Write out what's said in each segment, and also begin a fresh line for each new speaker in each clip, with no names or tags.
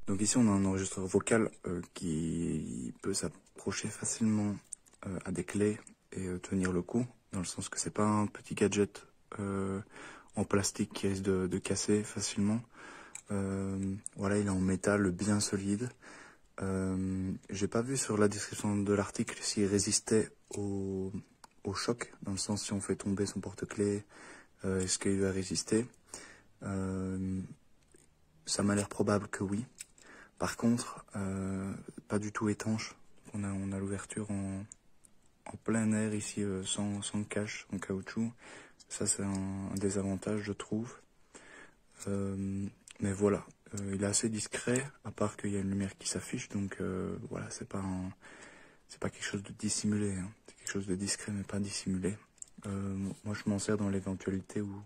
Donc ici on a un enregistreur vocal qui peut s'approcher facilement à des clés et tenir le coup, dans le sens que c'est pas un petit gadget en plastique qui risque de casser facilement. Voilà, il est en métal bien solide. J'ai pas vu sur la description de l'article s'il résistait au choc, dans le sens si on fait tomber son porte-clés, est-ce qu'il va résister. Ça m'a l'air probable que oui. Par contre, pas du tout étanche. On a l'ouverture en plein air ici, sans cache, en caoutchouc. Ça, c'est un désavantage, je trouve. Mais voilà, il est assez discret, à part qu'il y a une lumière qui s'affiche. Donc voilà, c'est pas quelque chose de dissimulé. Hein. C'est quelque chose de discret, mais pas dissimulé. Moi, je m'en sers dans l'éventualité où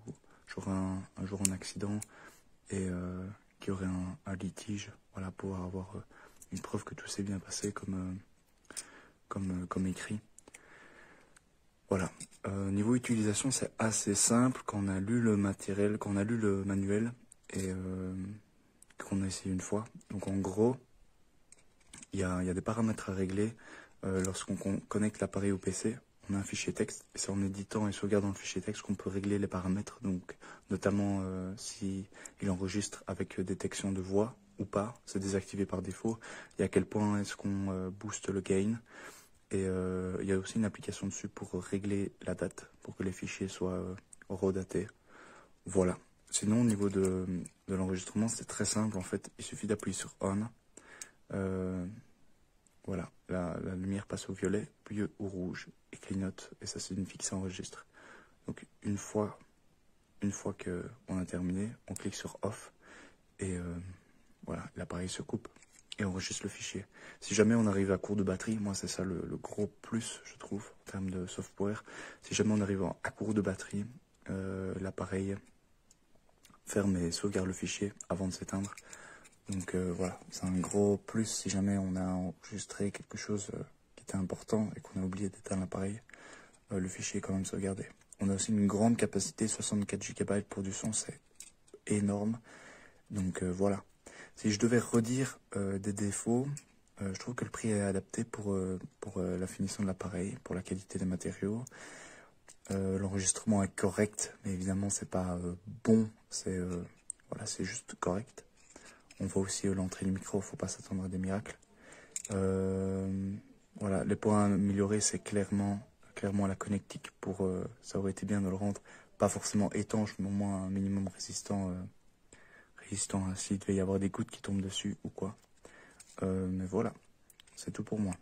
j'aurai un jour un accident et qu'il y aurait un litige, voilà, pour avoir une preuve que tout s'est bien passé comme écrit. Voilà. Niveau utilisation, c'est assez simple quand on a lu le matériel, quand on a lu le manuel et qu'on a essayé une fois. Donc en gros, il y a des paramètres à régler lorsqu'on connecte l'appareil au PC. On a un fichier texte et c'est en éditant et sauvegardant le fichier texte qu'on peut régler les paramètres, donc notamment si il enregistre avec détection de voix ou pas, c'est désactivé par défaut, et à quel point est-ce qu'on booste le gain. Et il y a aussi une application dessus pour régler la date, pour que les fichiers soient redatés. Voilà. Sinon, au niveau de l'enregistrement, c'est très simple en fait, il suffit d'appuyer sur On. Voilà, la lumière passe au violet, puis au rouge, et clignote, et ça signifie que ça enregistre. Donc une fois qu'on a terminé, on clique sur Off, et voilà, l'appareil se coupe, et enregistre le fichier. Si jamais on arrive à court de batterie, moi c'est ça le gros plus, je trouve, en termes de software, si jamais on arrive à court de batterie, l'appareil ferme et sauvegarde le fichier avant de s'éteindre. Donc voilà, c'est un gros plus si jamais on a enregistré quelque chose qui était important et qu'on a oublié d'éteindre l'appareil, le fichier est quand même sauvegardé. On a aussi une grande capacité, 64 Go pour du son, c'est énorme. Donc voilà. Si je devais redire des défauts, je trouve que le prix est adapté pour la finition de l'appareil, pour la qualité des matériaux. L'enregistrement est correct, mais évidemment c'est pas bon, c'est voilà, c'est juste correct. On voit aussi l'entrée du micro, faut pas s'attendre à des miracles. Voilà, les points à améliorer, c'est clairement la connectique. Ça aurait été bien de le rendre pas forcément étanche, mais au moins un minimum résistant s'il devait y avoir des gouttes qui tombent dessus ou quoi. Mais voilà, c'est tout pour moi.